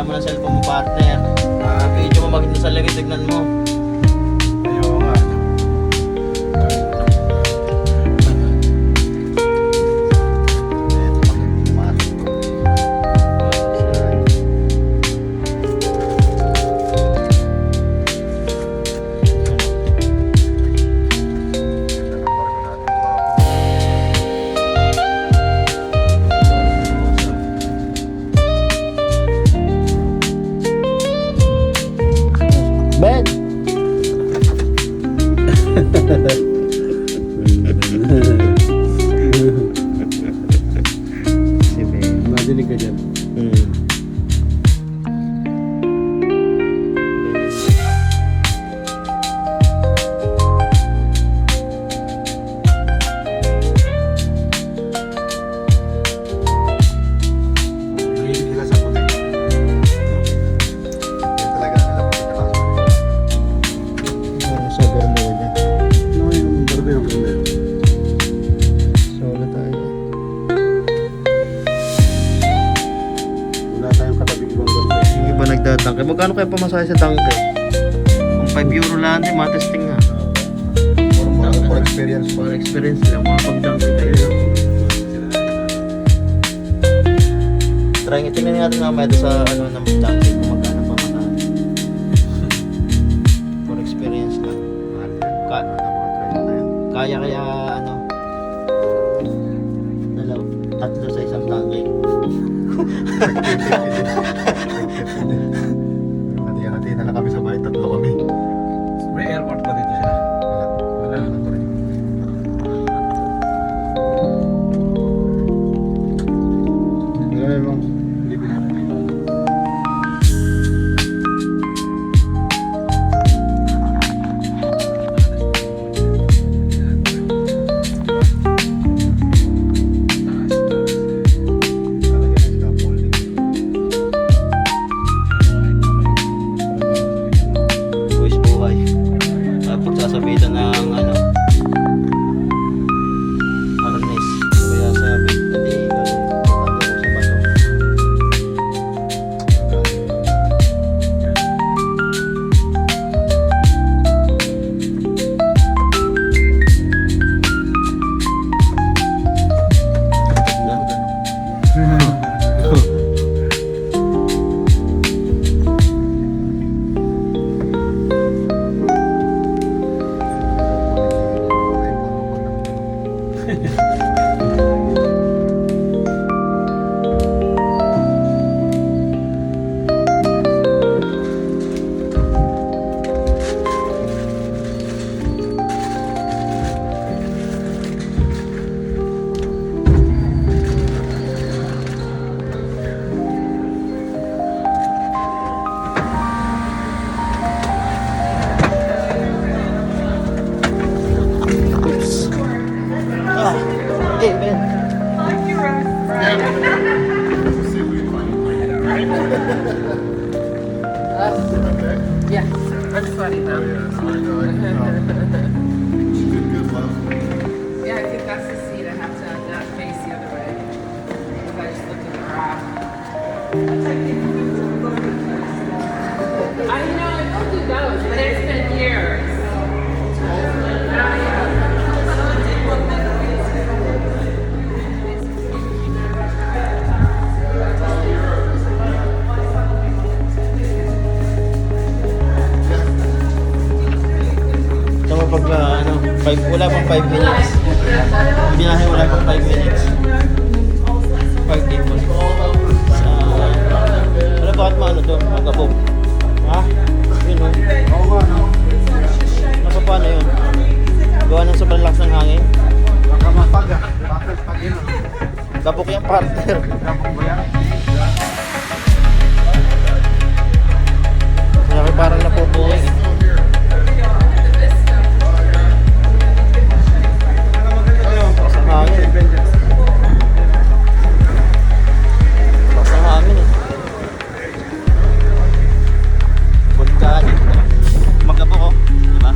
mo ng cellphone mo, partner. Video mo, maganda sa lagay, tignan mo. Ayaw nga. Ben! Si Ben. Madinig ka dyan. Mahilig sila sa puti. Kaya talaga alam ko ito. Sa Bermuda. Ano yung barbe yung ganda? Solo tayo. Wala tayong katabing ibang barbe. Yung iba nagtatangke. Magkano kayo pamasahe sa tangke? Kung 5 euro lang din, matesting nga. For experience pa. For experience lang, mga pagtangke kayo. Try tingnan natin naman ito sa ano ng tangke kung magkano pamasahe. For experience lang. Kaya ano? Tatlo sa isang tangke. Hati-hati na lang kami sa bahay, tatlo kami. May airport ba dito siya? Wala. Wala pa rin. Wala bang hindi pinapakita. Boys buhay. Tapos sasabitan ng ano harness. Kaya sabi, hindi tatawag sa bato. Oops. Hey man. Yeah, that's funny, huh? Yeah, I think that's the seat. I have to not face the other way. If I just look at the graph. I know, I don't do those, but it's been years. Tama pag ano, wala pang 5 minutes. Binahe wala pang 5 minutes. 5 people. Sa ano bakit maano to? Magabog. Ha? Yun o. Oo nga, no? Nasa paano yun? Gawa ng sobrang lakas ng hangin. Baka mapag ah. Bakit pag yun ah? Gabok yung partner. Kapag ba yan? Kaya parang napupuwing. Lakas ng hangin. Lakas ng hangin eh. Bulkan. Magabok oh. Diba?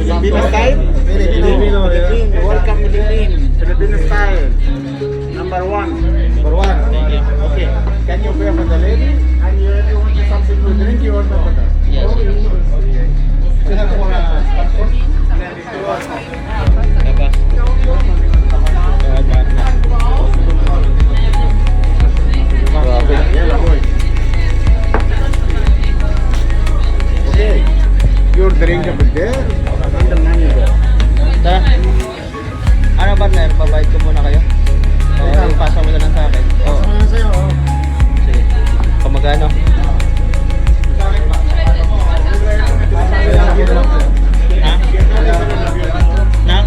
Filipino style? Filipino, yeah. Philippine. Welcome Philippine. Filipino style. Number 1. Number 1. Thank you. Okay. Can you pay for the lady? And you want something to drink, you order for that. Yes. Sila po na passport? Kaba. Grabe. Okay. Your drinkable there. Magandang nani there. Ta? Ano partner? Babayad ko muna kayo? Oo, ipasa mo na lang sa akin. Oo. Ano sa'yo? Sige. Kung magkano? Ha? Na?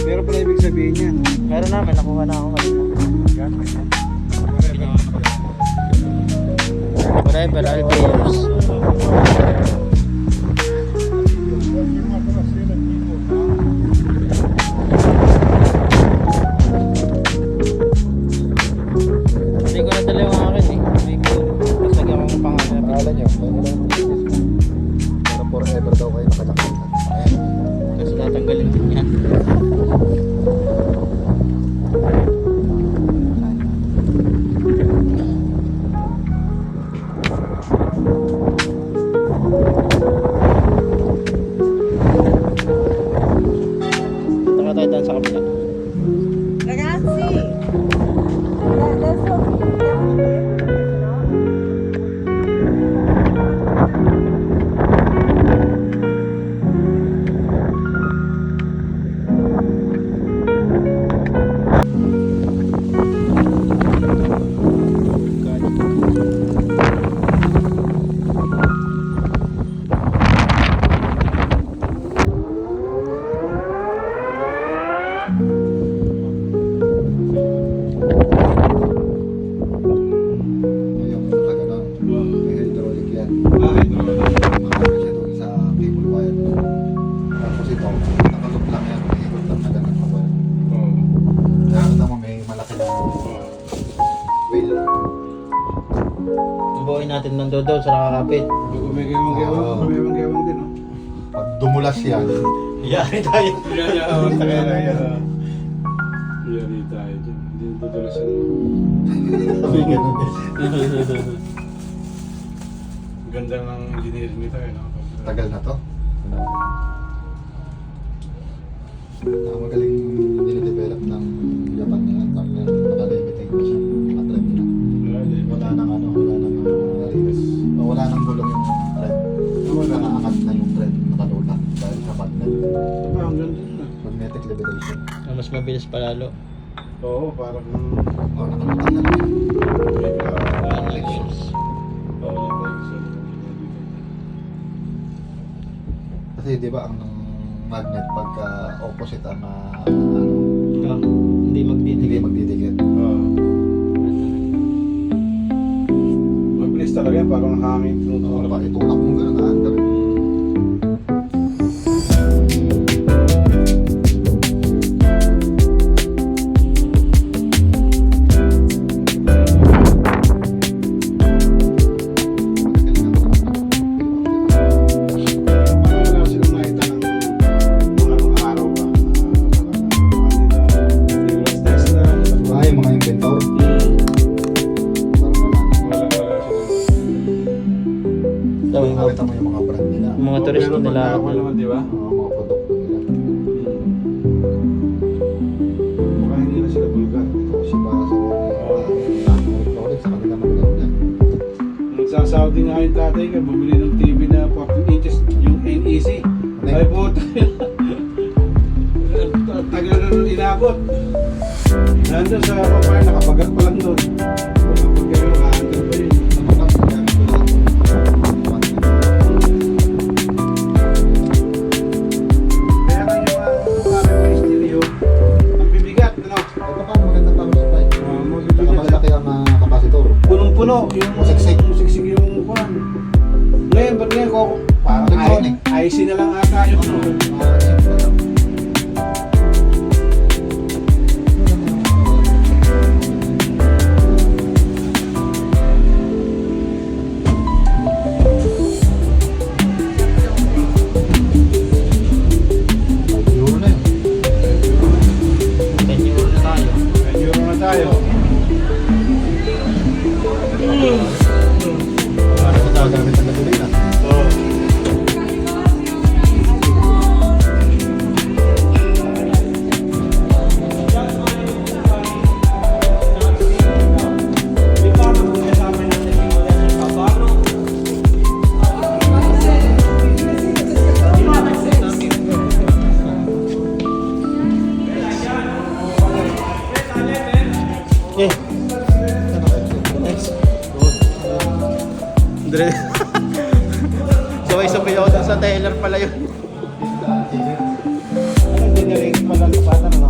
Pero pala ibig sabihin niya. Meron namin, nakuha na ako kanina. Forever, I'll be yours. Hindi ko nadala yung akin eh. Hindi ko, tapos lagyan ko ng pangalan. Pangalan niyo. Para forever daw kayo nakalakihan. Kasi tatanggalin ko niya. Punta ka tayo dyan sa kabila. Ragazzi, adesso andiamo in tempo, no? Yung nakagano, may hydraulic yan. Makakaya siya doon sa cable wire. Tapos ito, nakalook lang yan. May ikot lang na ganun na wire. Kaya kita mo may malaki na wheel. Bubuoy natin ng dodo sa nakakapit. May gewang din, no? Pag dumulas yan, Yari tayo. Yari tayo dyan. Hindi tutulas yan. sabi ganun din. Ganda ng engineering nito, eh, no? Tagal na to. Magaling dinidevelop ng Japan ngayon. Nakalimiting pa siya. Nakatrend na. Wala nang ano, wala nang wala nang gulong yung thread. Nakaangat na yung thread, nakalula dahil sa magnet. Ang ganda na. Magnetic levitation. Mas mabilis palalo. Oo, parang... Oh, nakalutang na lang yun. Connections. Oo, like, so, Kasi di ba ang magnet pagka opposite ang Hindi hindi magdidikit. magdidikit. Oo. Mabilis talaga yan, parang hangin Oo, tinutulak. pa itulak mo gano'n na andar. Parang wala silang nakita ng mga anong araw ba. Nicholas Tesla. Ay, mga inventor. Parang wala na. Wala silang. Sabi mo, Nakita mo yung mga brand nila. mga turist Pero nila. pagkakawa naman, di ba? Mga produkto nila. Baka hindi na sila bulgar. Ito si para sa Rolex, sa kanila naman yan. Nagsasabi nga yung tatay ka, bumili ng TV na 14 inches, yung NEC. Ay po, tagal na nun inabot. Nandun sa papaya, nakabagat pa lang doon. Kapag kayo, nakahandal pa yun. Kaya nga yung parang may stereo, ang bibigat, ano? Ito pa, magandang power supply. Mabibigat siya. Malaki ang kapasitor. Punong-puno, yung Siksik. siksik yung kuwan. Ngayon, ba't ngayon ko, parang Electronic. IC na lang ata yung Euro na yun. 10 euro na tayo. Euro na tayo. Para sa gagamit ng gasolina. So, Eh, nice. Dre. Sabay-sabay ako dun sa Taylor pala yun. anong generate pa lang kapatan, ano?